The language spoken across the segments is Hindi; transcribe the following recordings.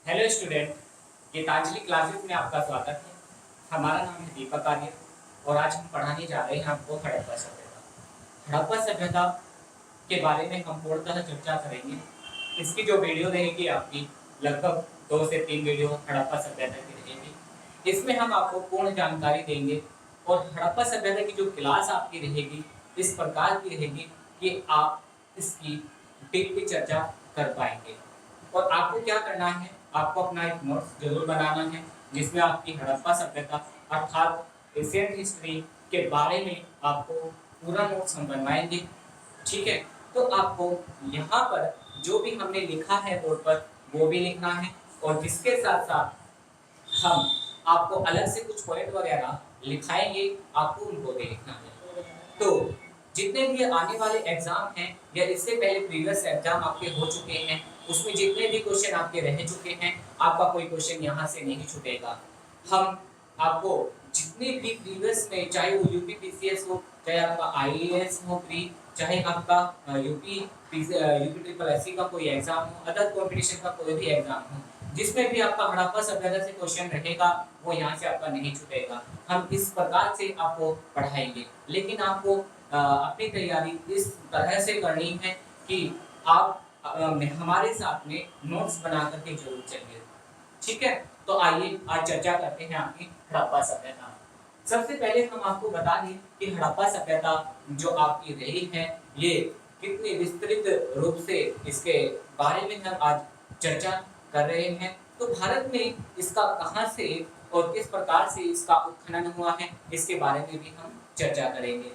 हेलो स्टूडेंट, गीतांजलि क्लासेस में आपका स्वागत है। हमारा नाम है दीपक आर्य और आज हम पढ़ाने जा रहे हैं आपको हड़प्पा सभ्यता। हड़प्पा सभ्यता के बारे में हम पूर्णतः चर्चा करेंगे। इसकी जो वीडियो रहेगी आपकी लगभग 2 से 3 वीडियो हड़प्पा सभ्यता की रहेगी। इसमें हम आपको पूर्ण जानकारी देंगे और हड़प्पा सभ्यता की जो क्लास आपकी रहेगी इस प्रकार की रहेगी कि आप इसकी डीपली चर्चा कर पाएंगे। और आपको क्या करना है, आपको अपना एक नोट्स जरूर बनाना है जिसमें आपकी हड़प्पा सभ्यता अर्थात एशियन हिस्ट्री के बारे में आपको पूरा नोट्स हम बनवाएंगे। ठीक है, तो आपको यहाँ पर जो भी हमने लिखा है बोर्ड पर वो भी लिखना है और जिसके साथ साथ हम आपको अलग से कुछ पॉइंट वगैरह लिखाएंगे, आपको उनको भी लिखना है। तो जितने भी आने वाले एग्जाम हैं या इससे पहले प्रीवियस एग्जाम आपके हो चुके हैं उसमें जितने भी क्वेश्चन आपके रह चुके हैं, आपका कोई क्वेश्चन यहाँ से नहीं छूटेगा। हम आपको जितने भी प्रीवियस में, चाहे वो यूपी पीसीएस हो, चाहे आपका आईएएस हो प्री, चाहे आपका यूपी ट्रिपल एससी का कोई एग्जाम हो, अदर कॉम्पिटिशन का कोई भी एग्जाम हो, जिसमें भी आपका हड़प्पा सभ्यता से क्वेश्चन रहेगा वो यहाँ से आपका नहीं छूटेगा। हम इस प्रकार से आपको पढ़ाएंगे, लेकिन आपको अपनी तैयारी इस तरह से करनी है कि आप हमारे साथ में नोट्स बना करके जरूर चलिए। ठीक है, तो आइए आज चर्चा करते हैं आपकी हड़प्पा सभ्यता। सबसे पहले हम आपको बता दें कि हड़प्पा सभ्यता जो आपकी रही है ये कितनी विस्तृत रूप से इसके बारे में हम आज चर्चा कर रहे हैं। तो भारत में इसका कहां से और किस प्रकार से इसका उत्खनन हुआ है इसके बारे में भी हम चर्चा करेंगे।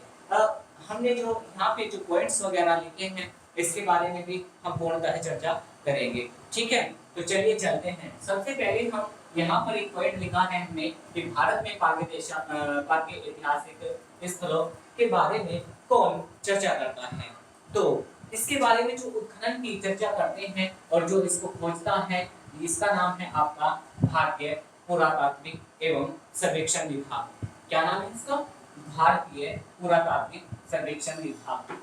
हमने जो यहाँ पे जो पॉइंट्स वगैरह लिखे हैं इसके बारे में भी हम पूर्णतः चर्चा करेंगे। ठीक है, तो चलिए चलते हैं। सबसे पहले हम यहाँ पर एक पॉइंट लिखा है हमने कि भारत में पार्क ऐतिहासिक स्थलों के बारे में कौन चर्चा करता है। तो इसके बारे में जो उत्खनन की चर्चा करते हैं और जो इसको खोजता है इसका नाम है आपका भारतीय पुरातात्विक एवं सर्वेक्षण विभाग। क्या नाम है इसका? भारतीय पुरातात्विक सर्वेक्षण विभाग।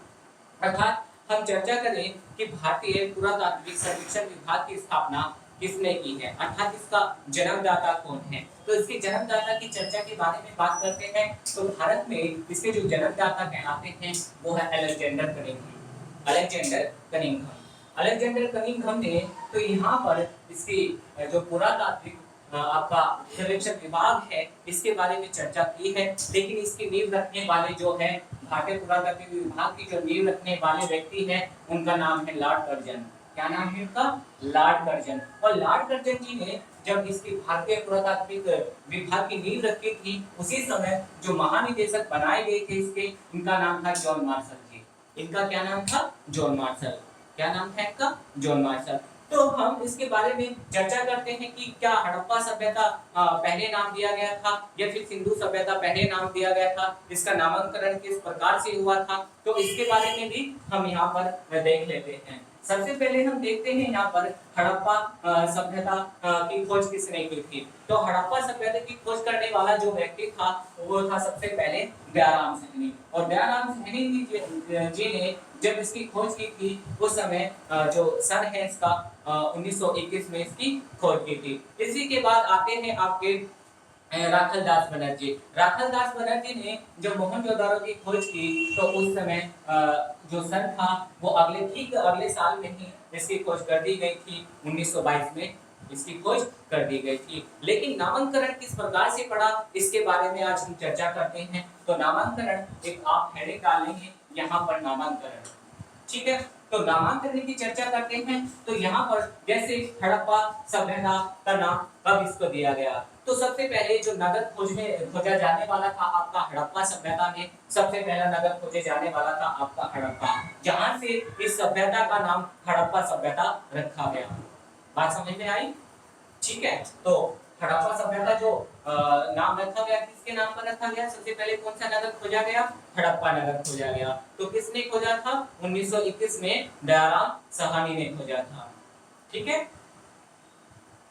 अर्थात हम चर्चा करें कि भारतीय पुरातात्विक सर्वेक्षण विभाग की स्थापना किसने की है, अर्थात इसका जन्मदाता कौन है। तो इसके जन्मदाता की चर्चा के बारे में बात करते हैं तो भारत में इसके जो जन्मदाता कहलाते हैं वो है अलेक्जेंडर कनिंघम। अलेक्जेंडर कनिंघम ने तो यहाँ पर इसकी जो पुरातात्विक आपका सर्वेक्षण विभाग है इसके बारे में चर्चा की है, लेकिन इसकी नींव रखने वाले जो है भारतीय पुरातात्विक विभाग की जो नींव रखने वाले व्यक्ति हैं उनका नाम है लॉर्ड कर्जन। क्या नाम है उनका? Lord Curzon. और लॉर्ड कर्जन जी ने जब इसकी भारतीय पुरातात्विक विभाग की नींव रखी थी उसी समय जो महानिदेशक बनाए गए थे इसके, इनका नाम था जॉन मार्शल जी। इनका क्या नाम था? John Marshall. क्या नाम था इनका? John Marshall. तो हम इसके बारे में चर्चा करते हैं कि क्या हड़प्पा सभ्यता पहले नाम दिया गया था या फिर सिंधु सभ्यता पहले नाम दिया गया था, इसका नामकरण किस प्रकार से हुआ था, तो इसके बारे में भी हम यहाँ पर देख लेते हैं। सबसे पहले हम देखते हैं यहाँ पर हड़प्पा सभ्यता की खोज किसने की थी। तो हड़प्पा सभ्यता की खोज करने वाला जो व्यक्ति था वो था सबसे पहले दयाराम साहनी। और दयाराम साहनी जी ने जब इसकी खोज की थी उस समय जो सन है इसका 1921 में इसकी खोज की थी। इसी के बाद आते हैं आपके राखलदास बनर्जी। राखलदास बनर्जी ने जब मोहनजोदाड़ो की खोज की तो उस समय जो सन था वो अगले साल में ही इसकी खोज कर दी गई थी। 1922 में इसकी खोज कर दी गई थी। लेकिन नामांकन किस प्रकार से पड़ा इसके बारे में आज हम चर्चा करते हैं। तो नामांकन एक आप हेडिंग डालेंगे यहाँ पर नामांकन। ठीक है, तो नामांकन की चर्चा करते हैं। तो यहाँ पर जैसे हड़प्पा सभ्यता का नाम कब इसको दिया गया, तो सबसे पहले जो नगर खोजा जाने वाला था आपका हड़प्पा सभ्यता में, सबसे पहला नगर खोजे जाने वाला था आपका हड़प्पा, जहां से इस सभ्यता का नाम हड़प्पा सभ्यता रखा गया। बात समझ में आई? ठीक है, तो हड़प्पा सभ्यता जो नाम रखा गया किसके नाम पर रखा गया? सबसे पहले कौन सा नगर खोजा गया? हड़प्पा नगर खोजा गया। तो किसने खोजा था? 1921 में दयाराम साहनी ने खोजा था। ठीक है,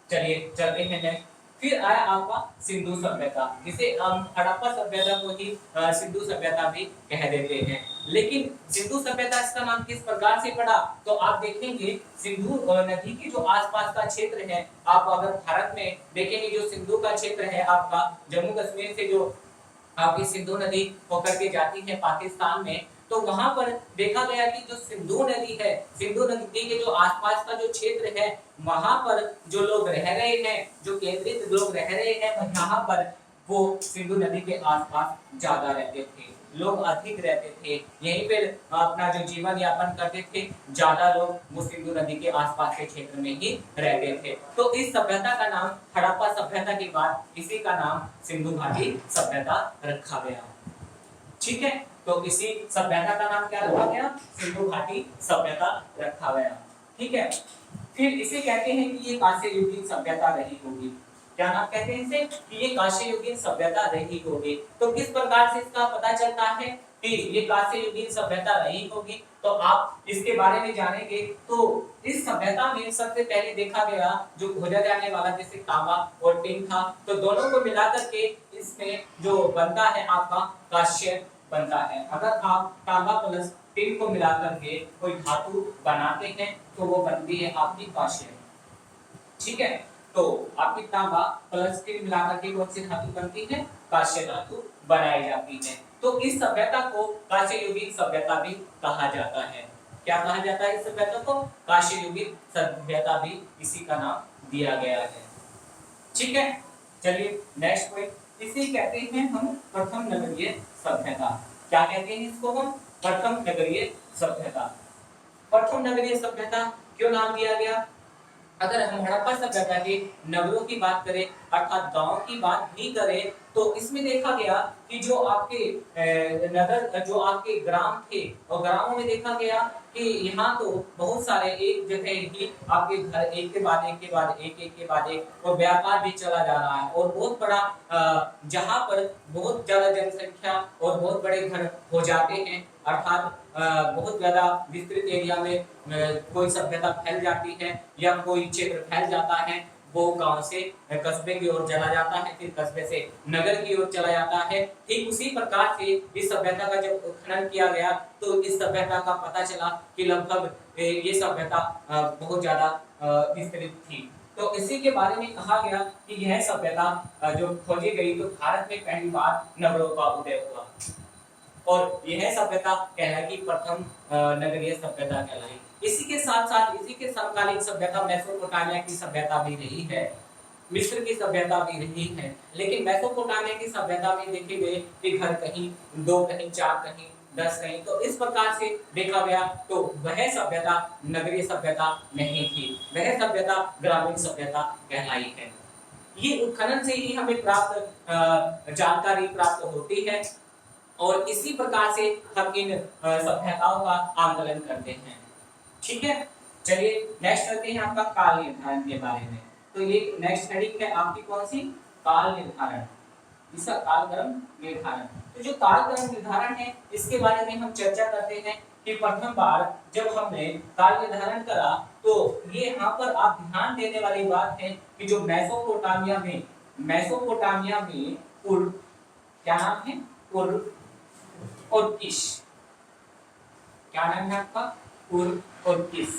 चलिए चलते हैं नेक्स्ट। फिर आया आपका सिंधु सभ्यता, जिसे हम हड़प्पा सभ्यता को ही सिंधु सभ्यता भी कह देते हैं। लेकिन सिंधु सभ्यता इसका नाम किस प्रकार से पड़ा, तो आप देखेंगे सिंधु नदी के जो आसपास का क्षेत्र है, आप अगर भारत में देखेंगे जो सिंधु का क्षेत्र है आपका जम्मू कश्मीर से जो आपकी सिंधु नदी होकर के जाती है पाकिस्तान में, तो वहां पर देखा गया कि जो सिंधु नदी है, सिंधु नदी के जो आसपास का जो क्षेत्र है, वहां पर जो लोग रह रहे हैं, जो केंद्रित लोग रह रहे हैं, यहाँ पर वो सिंधु नदी के आसपास ज्यादा रहते थे, लोग अधिक रहते थे, यहीं पर अपना जो जीवन यापन करते थे, ज्यादा लोग वो सिंधु नदी के आसपास के क्षेत्र में ही रहते थे। तो इस सभ्यता का नाम हड़प्पा सभ्यता के बाद इसी का नाम सिंधु घाटी सभ्यता रखा गया। ठीक है, तो इसी सभ्यता का नाम क्या रखा गया, सिंधु घाटी सभ्यता रखा गया। ठीक है, फिर इसे कहते हैं कि ये कांस्य युगीन सभ्यता रही होगी। क्या नाम कहते हैं इसे, कि ये कांस्य युगीन सभ्यता रही होगी। तो किस प्रकार से इसका पता चलता है कि ये कांस्य युगीन सभ्यता रही होगी, तो आप इसके बारे में जानेंगे। तो इस सभ्यता में सबसे पहले देखा गया जो खोजा जाने वाला जैसे तांबा और टिन था, तो दोनों को मिलाकर के इसमें जो बनता है आपका कांस्य बनता है। अगर आप तांबा प्लस टिन को मिलाकर के कोई धातु बनाते हैं तो वो बनती है आपकी कांस्य। ठीक है, तो आपकी तांबा प्लस टिन मिलाकर के कौन सी धातु बनती है, कांस्य धातु बनाई जाती है। तो इस सभ्यता को कांस्य युगीन सभ्यता भी कहा जाता है। क्या कहा जाता है इस सभ्यता को, कांस्य युगीन सभ्यता भी इसी का नाम दिया गया है। ठीक है, चलिए नेक्स्ट पॉइंट, इसे कहते हैं हम प्रथम नगरीय सभ्यता। क्या कहते हैं इसको हम, प्रथम नगरीय सभ्यता। प्रथम नगरीय सभ्यता क्यों नाम दिया गया, अगर हम हड़प्पा सभ्यता के नगरों की बात करें अर्थात गांव की बात भी करें, तो इसमें देखा गया कि जो आपके नगर जो आपके ग्राम थे, और ग्रामों में देखा गया कि यहाँ तो बहुत सारे एक जगह ही आपके घर एक के बाद एक के बाद एक, एक के बाद एक, और व्यापार भी चला जा रहा है, और बहुत बड़ा जहाँ पर बहुत ज्यादा जनसंख्या और बहुत बड़े घर हो जाते हैं, अर्थात बहुत ज्यादा विस्तृत एरिया में कोई सभ्यता फैल जाती है या कोई क्षेत्र फैल जाता है, वो गांव से कस्बे की ओर चला जाता है, फिर कस्बे से नगर की ओर चला जाता है। ठीक उसी प्रकार से इस सभ्यता का जब उत्खनन किया गया तो इस सभ्यता का पता चला कि लगभग ये सभ्यता बहुत ज्यादा विस्तृत थी। तो इसी के बारे में कहा गया कि यह सभ्यता जो खोजी गई तो भारत में पहली बार नगरों का उदय हुआ, और यह सभ्यता कहलाई प्रथम नगरीय सभ्यता कहलाई। इसी के साथ साथ इसी के समकालीन सभ्यता मेसोपोटामिया की सभ्यता भी रही है, मिस्र की सभ्यता भी रही है। लेकिन मेसोपोटामिया की सभ्यता में देखे गए कि घर कहीं 2 कहीं 4 कहीं 10 कहीं, तो इस प्रकार से देखा गया तो वह सभ्यता नगरीय सभ्यता नहीं थी, वह सभ्यता ग्रामीण सभ्यता कहलाई है। ये उत्खनन से ही हमें प्राप्त जानकारी प्राप्त होती है, और इसी प्रकार से हम इन सभ्यताओं का आंकलन करते हैं। ठीक है, चलिए नेक्स्ट करते हैं आपका काल निर्धारण के बारे में। तो ये नेक्स्ट हेडिंग है आपकी कौन सी, काल निर्धारण, इसका कालक्रम निर्धारण। तो जो कालक्रम निर्धारण है इसके बारे में हम चर्चा करते हैं कि प्रथम बार जब हमने काल निर्धारण करा तो ये यहाँ पर आप ध्यान देने वाली बात है कि जो मेसोपोटामिया में उर क्या नाम है, उर और किश, क्या नाम है आपका, उर और किश,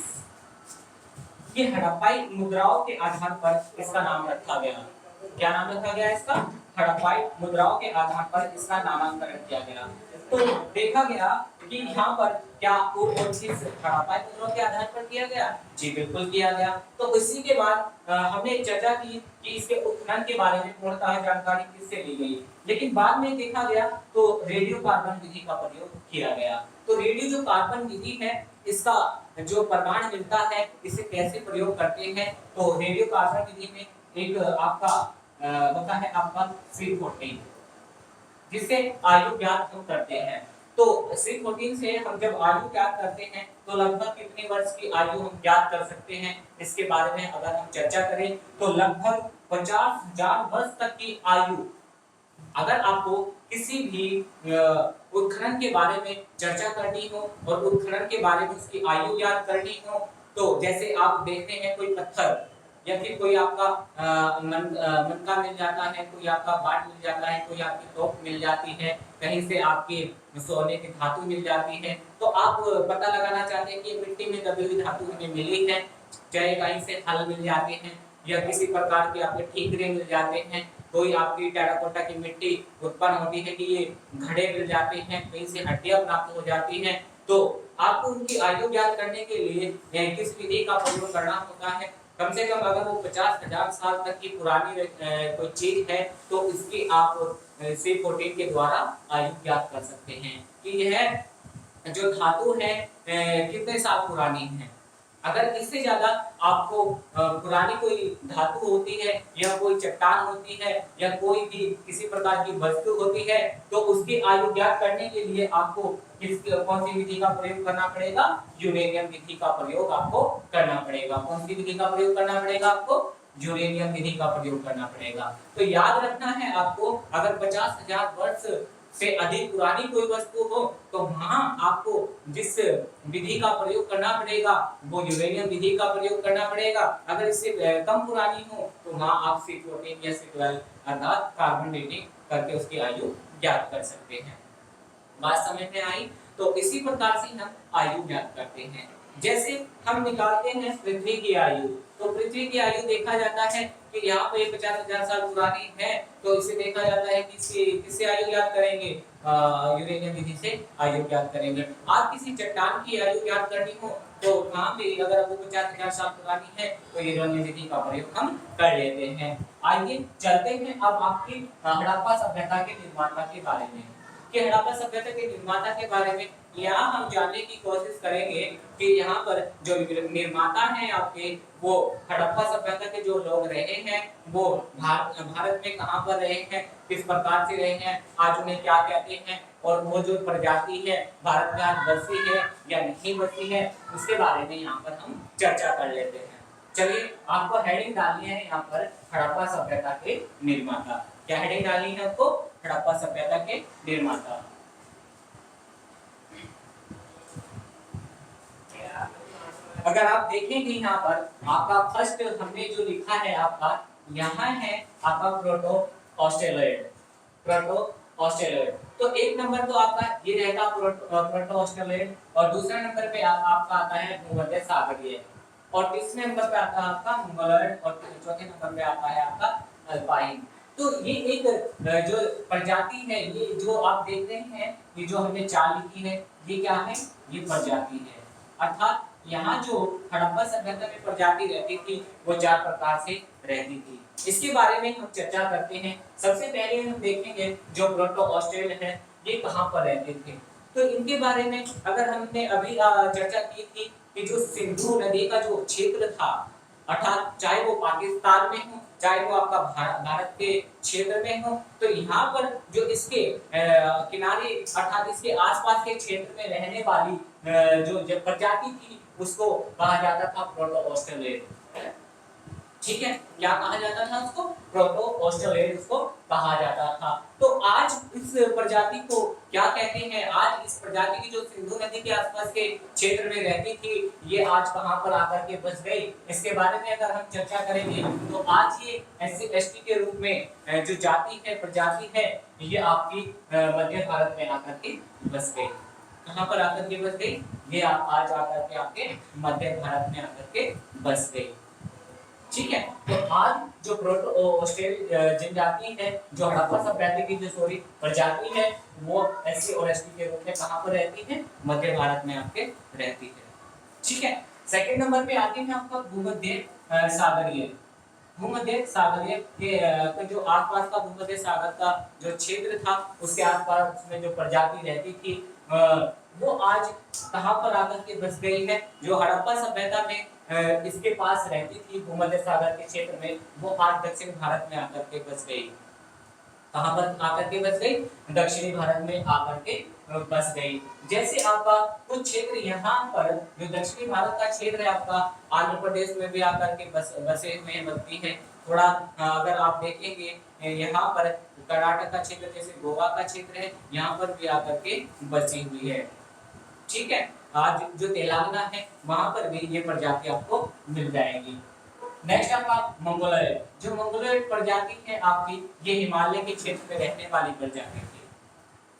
ये हड़प्पाई मुद्राओं के आधार पर इसका नाम रखा गया। क्या नाम रखा गया इसका, हड़प्पाई मुद्राओं के आधार पर इसका नामांकरण किया गया। तो देखा गया कि यहाँ पर क्या उर और किश हड़प्पाई मुद्राओं के आधार पर किया गया, जी बिल्कुल किया गया। तो इसी के बाद हमने चर्चा की कि इसके उत्खनन के बारे में पूर्णतः जानकारी किससे ली गई, लेकिन बाद में देखा गया तो रेडियो कार्बन विधि का प्रयोग किया गया। तो रेडियो जो कार्बन विधि है इसका जो प्रमाण मिलता है इसे कैसे प्रयोग करते हैं, तो रेडियो कार्बन विधि में एक आपका होता है आपका C14, जिससे आयु ज्ञात हम करते हैं। तो C14 से हम जब आयु ज्ञात करते हैं तो लगभग कितने वर्ष की आयु हम ज्ञात कर सकते हैं, इसके बारे में अगर हम चर्चा करें तो लगभग 50,000 वर्ष तक की आयु। अगर आपको किसी भी उत्खनन के बारे में चर्चा करनी हो और उत्खनन के बारे में उसकी आयु ज्ञात करनी हो, तो जैसे आप देखते हैं कोई पत्थर या फिर कोई आपका मनका मिल जाता है, कोई आपका बाट मिल जाता है, कोई आपकी तोप मिल जाती है, कहीं से आपकी सोने की धातु मिल जाती है, तो आप पता लगाना चाहते हैं कि मिट्टी में दबी हुई धातु हमें मिली है, चाहे कहीं से हल मिल जाते हैं या किसी प्रकार के आपके ठीकरे मिल जाते हैं, कोई आपकी टेराकोटा की मिट्टी उत्पन्न होती है कि ये घड़े मिल जाते हैं, कहीं से हड्डियां प्राप्त हो जाती हैं, तो आपको उनकी आयु ज्ञात करने के लिए किस विधि का प्रयोग करना होता है। कम से कम अगर वो 50,000 साल तक की पुरानी कोई चीज है तो इसकी आप C14 के द्वारा आयु ज्ञात कर सकते हैं कि यह जो धातु है कितने साल पुरानी है। अगर इससे ज्यादा आपको पुरानी कोई धातु होती है या कोई चट्टान होती है या कोई भी किसी प्रकार की वस्तु होती है तो उसकी आयु ज्ञात करने के लिए आपको कौन सी विधि का प्रयोग करना पड़ेगा? यूरेनियम विधि का प्रयोग आपको करना पड़ेगा। कौन सी विधि का प्रयोग करना पड़ेगा आपको? यूरेनियम विधि का प्रयोग करना पड़ेगा। तो याद रखना है आपको, अगर 50,000 वर्ष से अधिक पुरानी कोई वस्तु हो तो वहां आपको जिस विधि का प्रयोग करना पड़ेगा वो यूरेनियम विधि का प्रयोग करना पड़ेगा। अगर इससे कम पुरानी हो तो वहां आप C14 या C12 अर्थात कार्बन डेटिंग करके उसकी आयु ज्ञात कर सकते हैं। बात समझ में आई? तो इसी प्रकार से हम आयु ज्ञात करते हैं। जैसे हम निकालते हैं पृथ्वी की आयु, तो पृथ्वी की आयु देखा जाता है कि यहाँ पे 50,000 साल पुरानी है, तो इसे देखा जाता है कि किससे आयु ज्ञात करेंगे? यूरेनियम विधि से आयु ज्ञात करेंगे। आप किसी चट्टान की आयु ज्ञात करनी हो तो वहाँ पे अगर वो 50,000 साल पुरानी है तो यूरेनियम विधि का प्रयोग हम कर लेते हैं। आइए चलते हैं अब आपकी हड़प्पा सभ्यता के निर्माता के बारे में। कि हड़प्पा सभ्यता के निर्माता के बारे में यहाँ हम जानने की कोशिश करेंगे कि यहाँ पर जो निर्माता हैं आपके, वो हड़प्पा सभ्यता के जो लोग रहे हैं वो भारत में कहाँ पर रहे हैं, किस प्रकार से रहे हैं, आज उन्हें क्या कहते हैं, और वो जो प्रजाति है भारत में आज बसी है या नहीं बसी है, उसके बारे में यहाँ पर हम चर्चा कर लेते हैं। चलिए आपको हेडिंग डालनी है यहाँ पर हड़प्पा सभ्यता के निर्माता। क्या हेडिंग डालनी है आपको? हड़प्पा सभ्यता के निर्माता। अगर आप देखेंगे यहाँ पर आपका फर्स्ट हमने जो लिखा है आपका यहाँ है आपका प्रोटो ऑस्ट्रेलॉइड। प्रोटो ऑस्ट्रेलॉइड तो एक नंबर तो आपका ये रहेगा प्रोटो ऑस्ट्रेलॉइड, और दूसरे नंबर पे आपका आता है भूमध्य सागरीय, और तीसरे नंबर पे आता है आपका मंगोलॉइड, और चौथे नंबर पे आता है आपका अल्पाइन। तो ये एक जो प्रजाति है, ये जो आप देख रहे हैं, ये जो हमने चार लिखी है, ये क्या है? ये प्रजाति है। अर्थात यहाँ जो हड़प्पा सभ्यता में प्रजाति रहती थी वो चार प्रकार से रहती थी। इसके बारे में हम चर्चा करते हैं। सबसे पहले हम देखेंगे जो प्रोटो ऑस्ट्रेल है ये कहाँ पर रहते थे। तो इनके बारे में अगर हमने अभी चर्चा की थी कि जो सिंधु नदी का जो क्षेत्र था, अर्थात चाहे वो पाकिस्तान में हो चाहे वो आपका भारत के क्षेत्र में हो, तो यहाँ पर जो इसके किनारे अर्थात इसके आसपास के क्षेत्र में रहने वाली जो प्रजाति थी उसको कहा जाता था प्रोटो ऑस्ट्रेलियन। ठीक है, क्या कहा जाता था उसको? प्रोटो ऑस्ट्रेलियन उसको कहा जाता था। तो आज इस प्रजाति को क्या कहते हैं? आज इस प्रजाति की जो सिंधु नदी के आसपास के क्षेत्र में रहती थी, ये आज कहां पर आकर के बस गई, इसके बारे में अगर हम चर्चा करेंगे तो आज ये SC/ST के रूप में जो जाति है, प्रजाति है, ये आपकी मध्य भारत में आकर के बस गई। कहां पर आकर के बस गई? ये आज आकर के आपके मध्य भारत में आकर के बस गई। ठीक है, तो आज जो प्रोटो ऑस्ट्रेल जनजाति है, जो हड़प्पा सभ्यता की जो प्रजाति है, वो SC और ST के रूप में कहां पर रहती है? मध्य भारत में आपके रहती है। ठीक है, सेकंड नंबर पे आती है आपका भूमध्य सागरीय। भूमध्य सागरीय के जो आसपास का भूमध्य सागर का जो क्षेत्र था उसके आसपास में जो प्रजाति रहती थी वो आज कहां पर आकर के बस गई है? जो हड़प्पा सभ्यता में इसके पास रहती थी भूमध्य सागर के क्षेत्र में, वो आज दक्षिण भारत में आकर के बस गई। कहां पर आकर के बस गई? दक्षिणी भारत में आकर के बस गई। जैसे आपका कुछ क्षेत्र यहाँ पर जो दक्षिणी भारत का क्षेत्र है आपका आंध्र प्रदेश में भी आकर के बसे हुए बसती है। थोड़ा अगर आप देखेंगे यहाँ पर कर्नाटक का क्षेत्र जैसे गोवा का क्षेत्र है, यहाँ पर भी आकर के बसी हुई है। ठीक है, आज जो तेलंगाना है वहां पर भी ये प्रजाति आपको मिल जाएगी। नेक्स्ट आपका मंगोलॉयड, जो मंगोलॉयड प्रजाति है आपकी, ये हिमालय के क्षेत्र में रहने वाली प्रजाति है,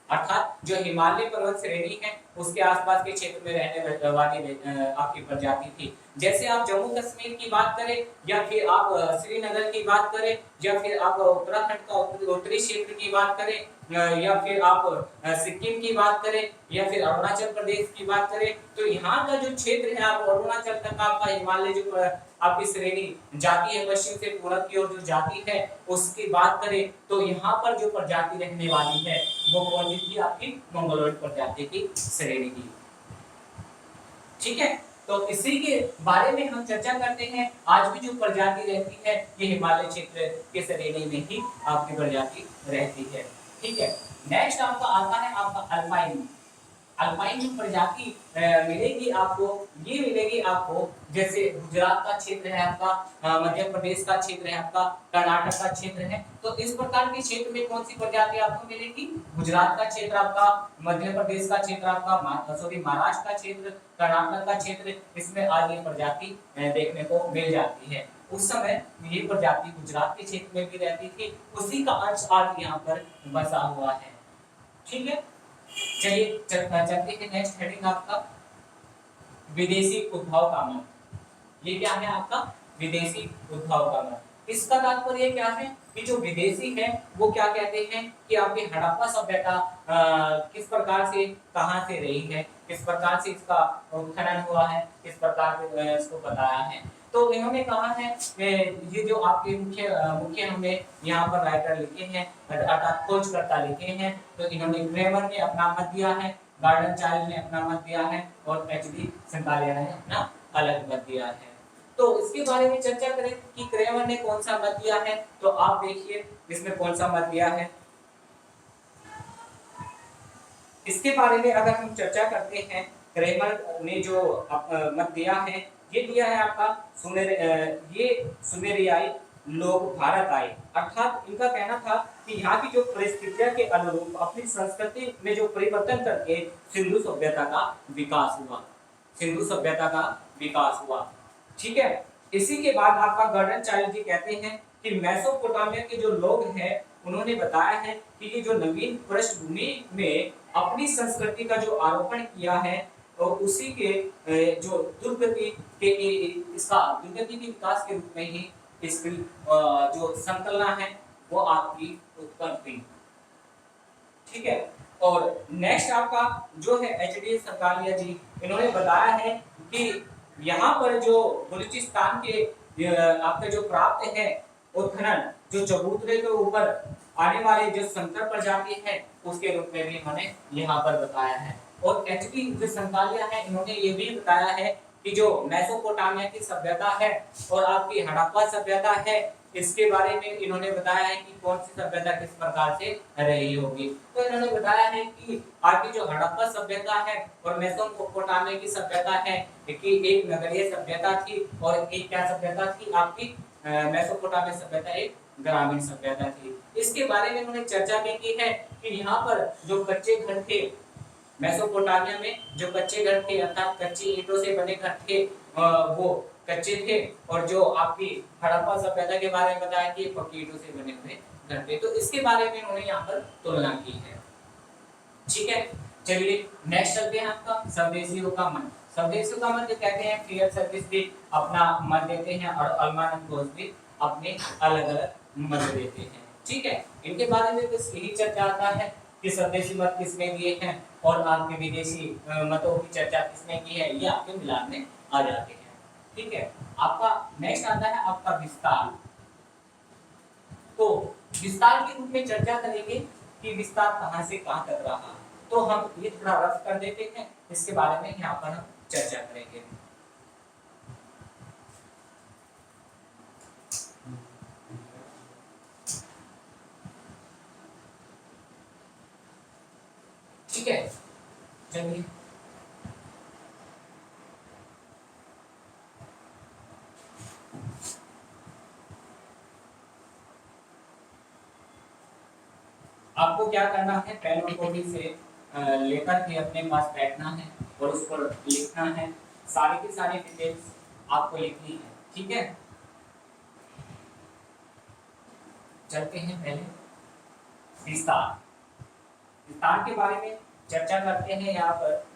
अर्थात जो हिमालय पर्वत श्रेणी है उसके आसपास के क्षेत्र में रहने वाली आपकी प्रजाति थी। जैसे आप जम्मू कश्मीर की बात करें, या फिर आप श्रीनगर की बात करें, या फिर आप उत्तराखंड का उत्तरी क्षेत्र की बात करें, या फिर आप सिक्किम की बात करें, या फिर अरुणाचल प्रदेश की बात करें, तो यहाँ का जो क्षेत्र है आप अरुणाचल तक आपका हिमालय जो आपकी श्रेणी जाती है, पश्चिम से पूरब की ओर जो जाती है, उसकी बात करें तो यहाँ पर जो प्रजाति रहने वाली है वो कौन सी थी? आपकी मंगोलॉयड प्रजाति की श्रेणी की। ठीक है, तो इसी के बारे में हम चर्चा करते हैं। आज भी जो प्रजाति रहती है ये हिमालय क्षेत्र के श्रेणी में ही आपकी प्रजाति रहती है। ठीक है, नेक्स्ट आपका आता है आपका अल्पाइन। अल्पाइन जो प्रजाति मिलेगी आपको, ये मिलेगी आपको जैसे गुजरात का क्षेत्र है आपका, मध्य प्रदेश का क्षेत्र है आपका, कर्नाटक का क्षेत्र है, तो इस प्रकार के क्षेत्र में कौन सी प्रजाति आपको मिलेगी? गुजरात का क्षेत्र आपका, मध्य प्रदेश का क्षेत्र आपका, महाराष्ट्र का क्षेत्र, कर्नाटक का क्षेत्र, इसमें आज ये प्रजाति देखने को मिल जाती है। उस समय ये प्रजाति गुजरात के क्षेत्र में भी रहती थी, उसी का अंश आज यहाँ पर बसा हुआ है। ठीक है, चलिए चलते हैं नेक्स्ट हेडिंग आपका विदेशी उद्भव का मत। ये क्या है आपका? विदेशी उद्भव का मत। इसका तात्पर्य क्या है कि जो विदेशी है वो क्या कहते हैं कि आपकी हड़प्पा सभ्यता किस प्रकार से कहां से रही है, किस प्रकार से इसका उत्खनन हुआ है, किस प्रकार से इसको बताया है। तो इन्होंने कहा है ये जो आपके मुख्य हमें यहाँ पर राइटर लिखे हैं, अर्थात खोजकर्ता लिखे हैं, तो इन्होंने क्रेमर ने अपना मत दिया है, गार्डन चाइल्ड ने अपना मत दिया है, और एचडी संतालिया ने अपना अलग मत दिया है। तो इसके बारे में चर्चा करें कि क्रेमर ने कौन सा मत दिया है, तो आप देखिए इसमें कौन सा मत दिया है। इसके बारे में अगर हम चर्चा करते हैं, क्रेमर ने जो मत दिया है, ये दिया है आपका ये सुमेरियाई लोग भारत आए, अर्थात इनका कहना था कि यहाँ की जो परिस्थितियों के अनुरूप अपनी संस्कृति में जो परिवर्तन करके सिंधु सभ्यता का विकास हुआ, सिंधु सभ्यता का विकास हुआ। ठीक है, इसी के बाद आपका गार्डन चाइल्ड जी कहते हैं कि मेसोपोटामिया के जो लोग हैं उन्होंने बताया है कि ये जो नवीन पृष्ठभूमि में अपनी संस्कृति का जो आरोपण किया है, और उसी के जो दुर्गति के विकास के रूप में ही इसकी जो संकलना है वो आपकी उत्पन्न हुई। ठीक है, और नेक्स्ट आपका जो है एचडी संतालिया जी, इन्होंने बताया है कि यहाँ पर जो बलूचिस्तान के आपके जो प्राप्त है उत्खनन, जो चबूतरे के ऊपर आने वाले जो संकर प्रजाति है उसके रूप में भी इन्होंने यहाँ पर बताया है। और एचडी जो संतालिया है इन्होंने ये भी बताया है कि जो मेसोपोटामिया की सभ्यता है और आपकी हड़प्पा सभ्यता है, इसके बारे में इन्होंने बताया है कि कौन सी सभ्यता किस प्रकार से रही होगी। तो इन्होंने बताया है कि आपकी जो हड़प्पा सभ्यता है और मेसोपोटामिया की सभ्यता है कि एक नगरीय सभ्यता थी, और एक क्या सभ्यता थी आपकी मेसोपोटामिया सभ्यता एक ग्रामीण सभ्यता थी। इसके बारे में उन्होंने चर्चा भी की है कि यहाँ पर जो कच्चे घर थे, मेसोपोटामिया में जो कच्चे घर थे अर्थात कच्ची ईंटों से बने घर थे, वो कच्चे थे, और जो आपकी हड़प्पा सभ्यता के बारे में बताया कि पक्की ईंटों से बने हुए घर थे। तो इसके बारे में उन्होंने यहाँ पर तुलना की है। ठीक है, चलिए नेक्स्ट चलते हैं आपका स्वदेशियों का मन। स्वदेशियों का मन जो कहते हैं फील्ड सर्विस भी अपना मत देते हैं, और अलमानंद घोष भी अपने अलग अलग मत देते हैं। ठीक है, इनके बारे में बस यही चर्चा आता है कि स्वदेशी मत किसने दिए हैं और आपके विदेशी मतों की चर्चा किसने की है, ये आपके मिलान में आ जाते हैं। ठीक है, आपका नेक्स्ट आता है आपका विस्तार। तो विस्तार के रूप में चर्चा करेंगे कि विस्तार कहां से कहां तक रहा, तो हम ये थोड़ा रफ कर देते हैं, इसके बारे में यहाँ पर हम चर्चा करेंगे। ठीक है, चलिए आपको क्या करना है, पेन और कॉपी से लेकर के अपने पास बैठना है और उस पर लिखना है, सारी की सारी डिटेल्स आपको लिखनी है। ठीक है, चलते हैं पहले विस्तार। विस्तार के बारे में चर्चा करते हैं यहाँ पर।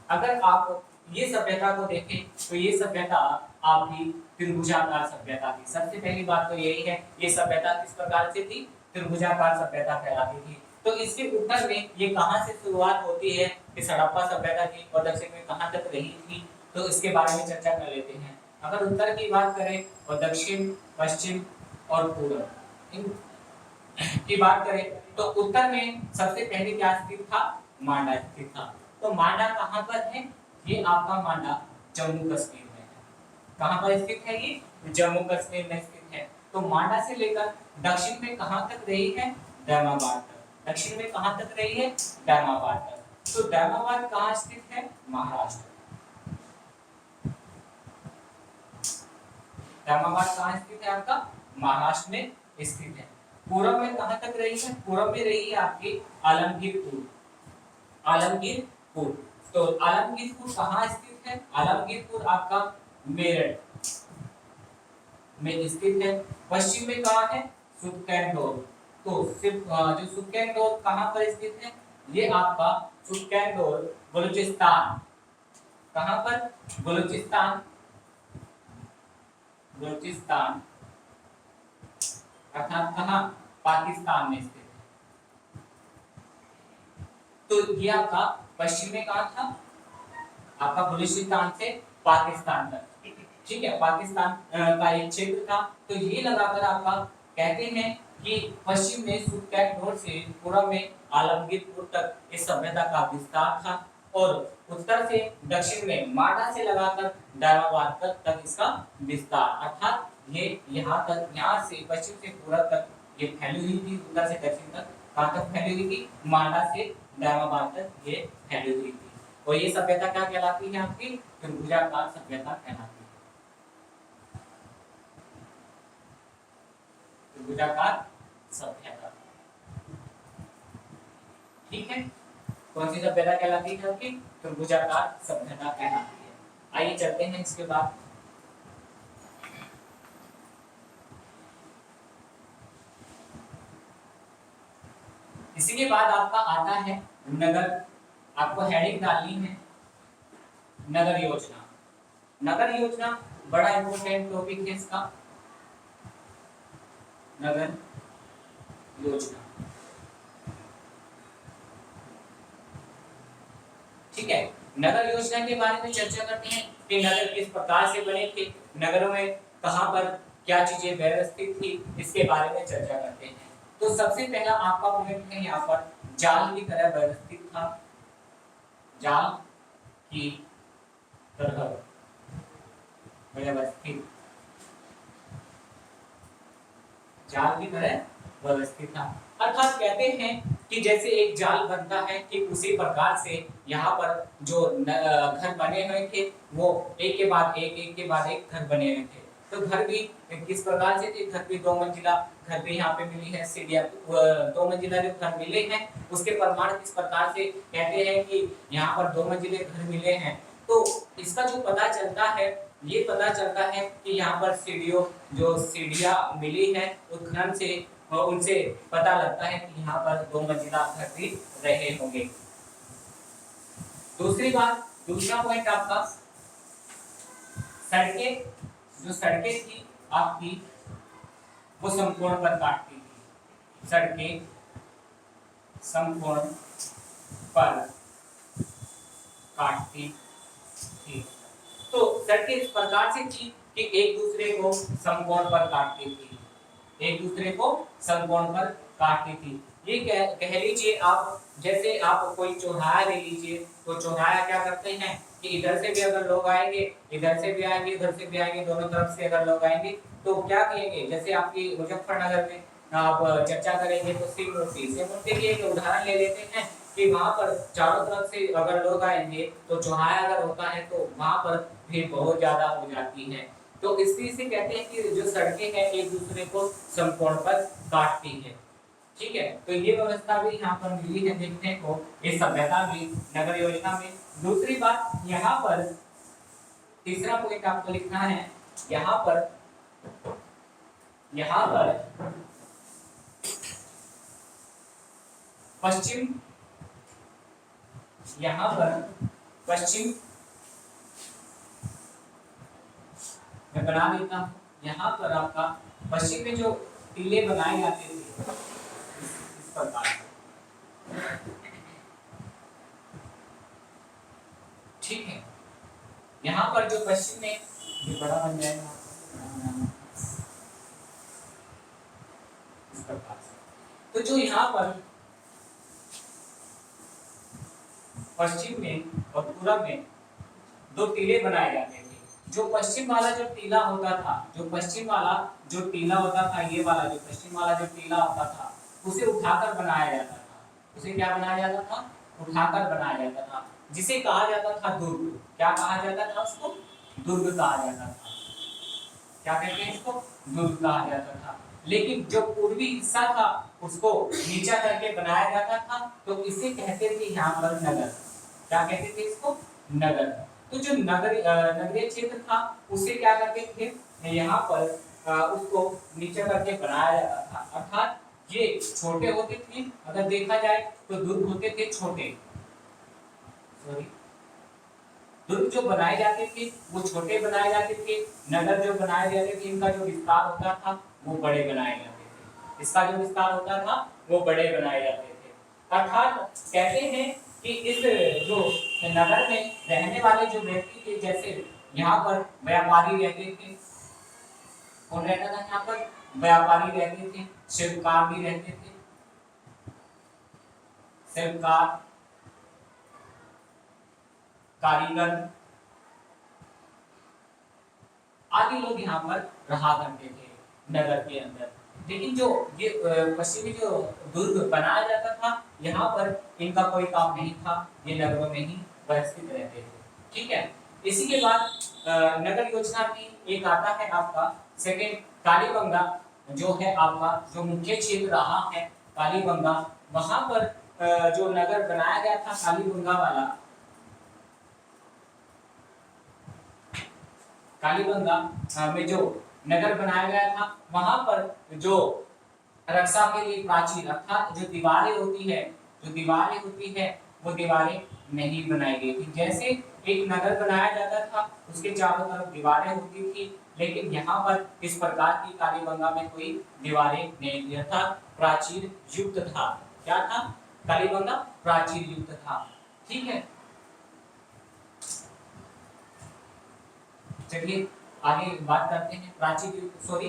अगर आप ये सभ्यता को देखें तो ये सभ्यता आपकी त्रिभुजाकार सभ्यता थी। सबसे पहली बात तो यही है, ये सभ्यता किस प्रकार से थी, त्रिभुजाकार सभ्यता कहलाती थी। तो इसके उत्तर में ये कहां से शुरुआत होती है, इस हड़प्पा सभ्यता की, और दक्षिण में कहां तक रही थी, तो इसके बारे में चर्चा कर लेते हैं। अगर उत्तर की बात करें और दक्षिण, पश्चिम और पूर्व की बात करें तो उत्तर में सबसे पहले क्या स्थित था, मांडा स्थित था। तो मांडा कहां पर है, ये आपका मांडा जम्मू कश्मीर में है। कहां पर स्थित है ये, जम्मू कश्मीर में स्थित है। तो मांडा से लेकर दक्षिण में कहां तक रही है, दैमाबाद तक। दक्षिण में कहां तक रही है, दैमाबाद तक। तो दैमाबाद कहां स्थित है, महाराष्ट्र। दैमाबाद कहां स्थित है, आपका महाराष्ट्र में स्थित है। पूरब में कहां तक रही है, पूरब में रही है आपकी आलमगीरपुर। आलमगीरपुर, तो आलमगीरपुर कहां स्थित है, आलमगीरपुर आपका मेरठ में स्थित है। पश्चिम में कहां है, सुखकैंदोर। तो सिर्फ जो सुखकैंदोर कहां पर स्थित है, ये आपका सुखकैंदोर बलूचिस्तान। कहां पर, बलूचिस्तान, बलूचिस्तान अर्थात कहां, पाकिस्तान में स्थित है। तो ये आपका पश्चिम में कहां था, आपका बलूचिस्तान से पाकिस्तान तक, ठीक है, पाकिस्तान का एक क्षेत्र था। तो ये लगाकर आपका कहते हैं कि पश्चिम में सुखकैंदोर से पूर्व में आलमगीरपुर तक इस सभ्यता का विस्तार था, और उत्तर से दक्षिण में मांडा से लगाकर दैमाबाद तक इसका विस्तार, अर्थात ये यहाँ तक, यहाँ से पश्चिम से पूर्व तक ये फैली हुई थी। उत्तर से दक्षिण तक कहाँ तक फैली हुई थी, मांडा से दैमाबाद तक ये फैली हुई थी। और ये सभ्यता क्या कहलाती है, आपकी त्रिभुजाकार सभ्यता कहलाती है। त्रिभुजाकार सभ्यता, ठीक है। कौन सी सभ्यता कहलाती है, आपकी त्रिभुजाकार सभ्यता कहलाती है। आइए चलते हैं इसके बाद। इसी के बाद आपका आता है नगर। आपको हेडिंग डालनी है नगर योजना। नगर योजना बड़ा इंपॉर्टेंट टॉपिक है इसका, नगर योजना, ठीक है। नगर योजना के बारे में चर्चा करते हैं कि नगर किस प्रकार से बने थे, नगरों में कहां पर क्या चीजें व्यवस्थित थी, इसके बारे में चर्चा करते हैं। तो सबसे पहला आपका पॉइंट है यहाँ पर, जाल की तरह व्यवस्थित था। जाल की तरह व्यवस्थित, जाल की तरह व्यवस्थित था। अर्थात कहते हैं कि जैसे एक जाल बनता है, ठीक उसी प्रकार से यहाँ पर जो घर बने हुए थे वो एक के बाद एक घर बने हुए थे। तो घर भी किस प्रकार से थे, घर भी 2 मंजिला घर भी यहाँ पे मिली है, सीढ़ियाँ 2 मंजिला जो घर मिले हैं उसके प्रमाण किस प्रकार से कहते हैं कि यहाँ पर 2 मंजिले घर मिले हैं। तो इसका जो पता चलता है, ये पता चलता है कि यहाँ पर सीढ़ियाँ मिली है उत्खनन से, उनसे पता लगता है कि यहाँ पर 2 मंजिला घर भी रहे होंगे। दूसरी बात, दूसरा पॉइंट आपका, सड़कें, जो सड़कें थी आपकी वो समकोण पर काटती थी। सड़कें समकोण पर काटती थी। तो सड़कें इस प्रकार से थी कि एक दूसरे को समकोण पर काटती थी, एक दूसरे को समकोण पर काटती थी। ये कह लीजिए आप, जैसे आप कोई चौराहा ले लीजिए, तो चौराहा क्या करते हैं कि इधर से भी अगर लोग आएंगे, इधर से भी आएंगे, इधर से भी आएंगे, दोनों तरफ से अगर लोग आएंगे तो क्या कहेंगे, जैसे आपकी मुजफ्फरनगर में आप चर्चा करेंगे तो शिव मूर्ति की एक उदाहरण ले लेते हैं कि वहां पर चारों तरफ से अगर लोग आएंगे तो चौराहा अगर होता है तो वहां पर भीड़ बहुत ज्यादा हो जाती है। तो इसी से कहते हैं कि जो सड़कें हैं एक दूसरे को समकोण पर काटती है, ठीक है। तो ये व्यवस्था भी यहाँ पर मिली है देखने को, इस सभ्यता में, नगर योजना में। दूसरी बात, यहाँ पर तीसरा पॉइंट आपको लिखना है, यहाँ पर पश्चिम, यहाँ पर पश्चिम मैं बना देता हूँ। यहाँ पर आपका पश्चिम में जो टीले बनाए जाते थे इस प्रकार, ठीक है। यहाँ पर जो पश्चिम में ये बड़ा बन जाएगा इस प्रकार से। तो जो यहाँ पर पश्चिम में और पूरब में दो टीले बनाए जाते थे। जो पश्चिम वाला जो टीला होता था, ये वाला जो पश्चिम वाला जो टीला होता था, उसे उठाकर बनाया जाता था। उसे क्या बनाया जाता था? उठाकर बनाया जाता था, जिसे कहा जाता था दुर्ग। क्या कहा जाता था उसको? दुर्ग कहा जाता था। क्या कहते हैं इसको? दुर्ग कहा जाता था। लेकिन जो पूर्वी हिस्सा था उसको नीचा करके बनाया जाता था, तो इसे कहते थे यहाँ पर नगर। क्या कहते थे इसको? नगर। तो जो नगरीय क्षेत्र था उसे क्या करते थे, यहाँ पर उसको नीचे करके बनाया जाता था। अर्थात ये छोटे होते थे, अगर देखा जाए तो दुर्ग होते थे छोटे, दुर्ग जो बनाए जाते थे वो छोटे बनाए जाते थे। नगर जो बनाए जाते थे इनका जो विस्तार होता था वो बड़े बनाए जाते थे। इसका जो विस्तार होता था वो बड़े बनाए जाते थे। अर्थात कहते हैं कि इस जो नगर में रहने वाले जो व्यक्ति थे, जैसे यहाँ पर व्यापारी रहते थे, कौन रहता था यहाँ पर? व्यापारी रहते थे, शिल्पकार भी रहते थे, शिल्पकार, कारीगर आदि लोग यहाँ पर रहा करते थे नगर के अंदर। लेकिन जो ये पश्चिमी जो दुर्ग बनाया जाता था, यहाँ पर इनका कोई काम नहीं था, ये नगरों में ही व्यवस्थित रहते थे। ठीक है। इसी के बाद नगर योजना में एक आता है आपका सेकेंड, कालीबंगा जो है आपका जो मुख्य क्षेत्र रहा है कालीबंगा। वहां पर जो नगर बनाया गया था कालीबंगा वाला, कालीबंगा में जो नगर बनाया गया था, वहां पर जो रक्षा के लिए प्राचीर अर्थात जो दीवारें होती है वो दीवारें नहीं बनाई गई थी। जैसे एक नगर बनाया जाता था उसके चारों तरफ दीवारें होती थी, लेकिन यहाँ पर इस प्रकार की कालीबंगा में कोई दीवारें नहीं थी, अर्थात प्राचीर युक्त था। क्या था? कालीबंगा प्राचीर युक्त था। ठीक है। चलिए आगे बात करते हैं। प्राचीर सॉरी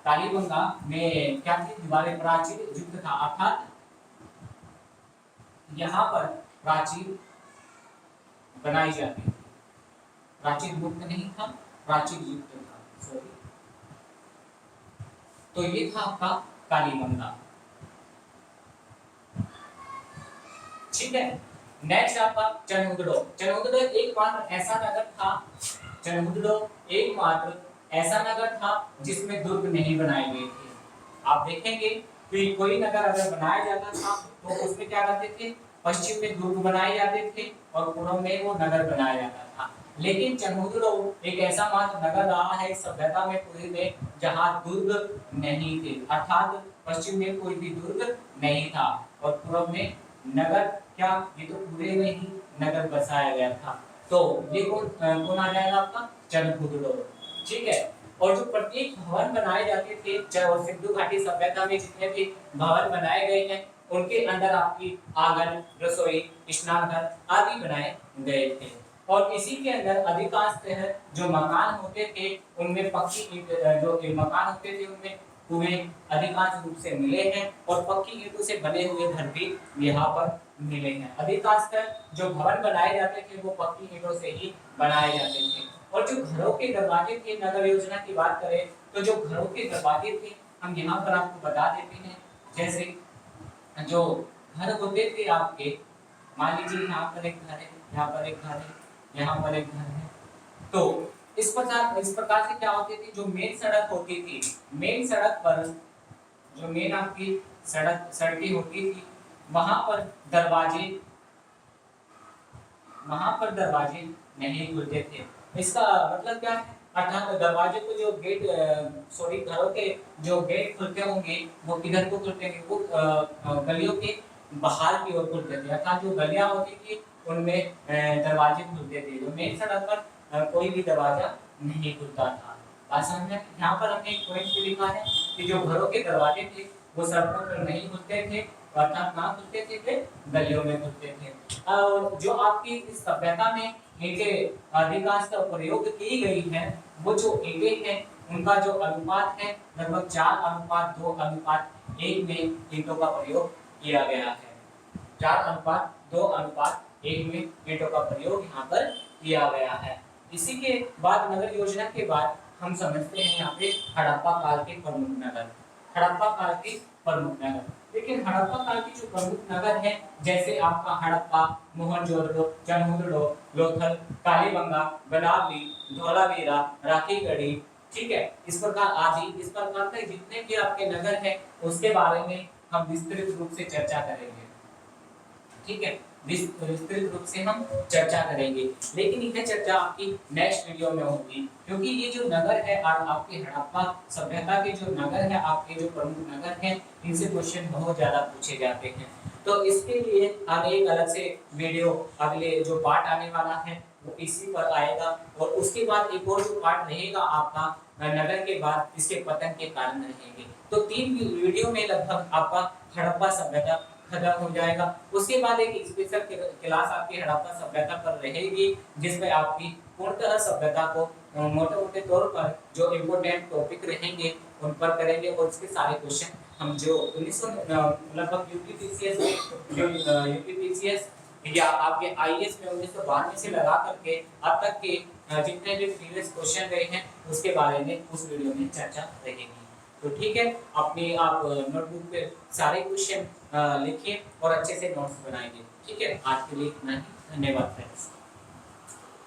कालीबंगा में क्या थी? दीवारें प्राचीर युक्त था, अर्थात यहाँ पर प्राचीर बनाई जाती थी। प्राचीर मुक्त नहीं था, प्राचीर युक्त था। सॉरी, तो ये था आपका कालीबंगा। ठीक है। नेक्स्ट आपका चनहुदड़ो। चनहुदड़ो एकमात्र ऐसा नगर था, चनहुदड़ो एकमात्र ऐसा नगर था जिसमें दुर्ग नहीं बनाए गए थे। आप देखेंगे कि कोई नगर अगर बनाया जाता था तो उसमें क्या करते थे? पश्चिम में दुर्ग बनाए जाते थे और पूर्व में वो नगर बनाया जाता था। लेकिन चनहुदड़ो एक ऐसा मात्र नगर रहा है सभ्यता में पूरी में जहाँ दुर्ग नहीं थे, अर्थात पश्चिम में कोई भी दुर्ग नहीं था और पूर्व में नगर, क्या ये तो पूरे में ही नगर बसाया गया था। तो ये कौन आ जाएगा आपका? चनहुदड़ो। ठीक है। और जो प्रत्येक भवन बनाए जाते थे, चाहे वो सिंधु घाटी सभ्यता में जितने भी भवन बनाए गए हैं उनके अंदर आपकी आंगन, रसोई, स्नान घर आदि बनाए गए थे। और इसी के अंदर अधिकांश जो मकान होते थे उनमें पक्की ईंट, जो मकान होते थे उनमें कुएं अधिकांश रूप से मिले हैं और पक्की ईंटों से बने हुए घर भी यहाँ पर मिले हैं। अधिकांश जो भवन बनाए जाते थे वो पक्की ईंटों से ही बनाए जाते थे। और जो घरों के दरवाजे थे, नगर योजना की बात करें तो जो घरों के दरवाजे थे हम यहाँ पर आपको बता देते हैं। जैसे जो घर होते थे आपके, मान लीजिए यहाँ पर एक घर है, यहाँ पर एक घर है, यहाँ पर एक घर है, तो इस प्रकार से क्या होती थी? जो मेन सड़क होती थी, मेन सड़क पर जो मेन आपकी सड़कें होती थी वहां पर दरवाजे वहां पर दरवाजे नहीं खुलते थे। इसका मतलब क्या है? अर्थात दरवाजे को जो गेट घरों के जो गेट खुलते होंगे वो किधर को खुलते हैं? वो गलियों के बाहर की ओर खुलते थे, अर्थात जो गलियां होती थी उनमें दरवाजे खुलते थे। जो मेन सड़क पर कोई भी दरवाजा नहीं खुलता था। बात समझ में? यहाँ पर हमने एक पॉइंट भी लिखा है कि जो घरों के दरवाजे थे वो सड़कों पर नहीं खुलते थे, अर्थात कहाँ खुलते थे? वे गलियों में खुलते थे। और जो आपकी इस सभ्यता में ईंटें अधिकांश का प्रयोग की गई है, वो जो ईंटें हैं उनका जो अनुपात है लगभग 4:2:1 में ईंटों का प्रयोग किया गया है। 4:2:1 में ईंटों का प्रयोग यहाँ पर किया गया है। इसी के बाद नगर योजना के बाद हम समझते हैं यहाँ पे हड़प्पा काल के प्रमुख नगर। हड़प्पा काल के प्रमुख नगर, लेकिन हड़प्पा काल के जो प्रमुख नगर हैं जैसे आपका हड़प्पा, मोहनजोदड़ो, चनहुदड़ो, लोथल, कालीबंगा, बेलावली, धौलावीरा, राखीगढ़ी, ठीक है, इस प्रकार के जितने भी आपके नगर हैं उसके बारे में हम विस्तृत रूप से चर्चा करेंगे। ठीक है, विस्तृत रूप से हम चर्चा करेंगे, लेकिन यह चर्चा आपकी नेक्स्ट वीडियो में होगी, क्योंकि ये जो नगर है और आपके हड़प्पा सभ्यता के जो नगर है, आपके जो प्रमुख नगर हैं, इनसे क्वेश्चन बहुत ज्यादा पूछे जाते हैं। तो इसके लिए आगे एक अलग से वीडियो, अगले जो पार्ट आने वाला है वो इसी पर आएगा, और उसके बाद एक और जो पार्ट रहेगा आपका नगर के बाद इसके पतन के कारण रहेंगे। तो 3 वीडियो में लगभग आपका हड़प्पा सभ्यता खत्म हो जाएगा। उसके बाद एक स्पेशल क्लास आपकी हड़प्पा सभ्यता पर रहेगी, जिसमें आपकी पूर्णतः सभ्यता को मोटे-मोटे तौर पर जो इम्पोर्टेंट टॉपिक रहेंगे उन पर करेंगे, और उसके सारे क्वेश्चन हम जो 1900 लगभग यूपीपीसीएस या आपके आईएएस में 1992 से लगा करके अब तक के जितने भी प्रीवियस क्वेश्चन रहे हैं उसके बारे में उस वीडियो में चर्चा रहेगी। तो ठीक है, अपनी आप नोटबुक पे सारे क्वेश्चन लिखिए और अच्छे से नोट्स बनाइए। ठीक है, आज के लिए इतना ही। धन्यवाद फ्रेंड्स।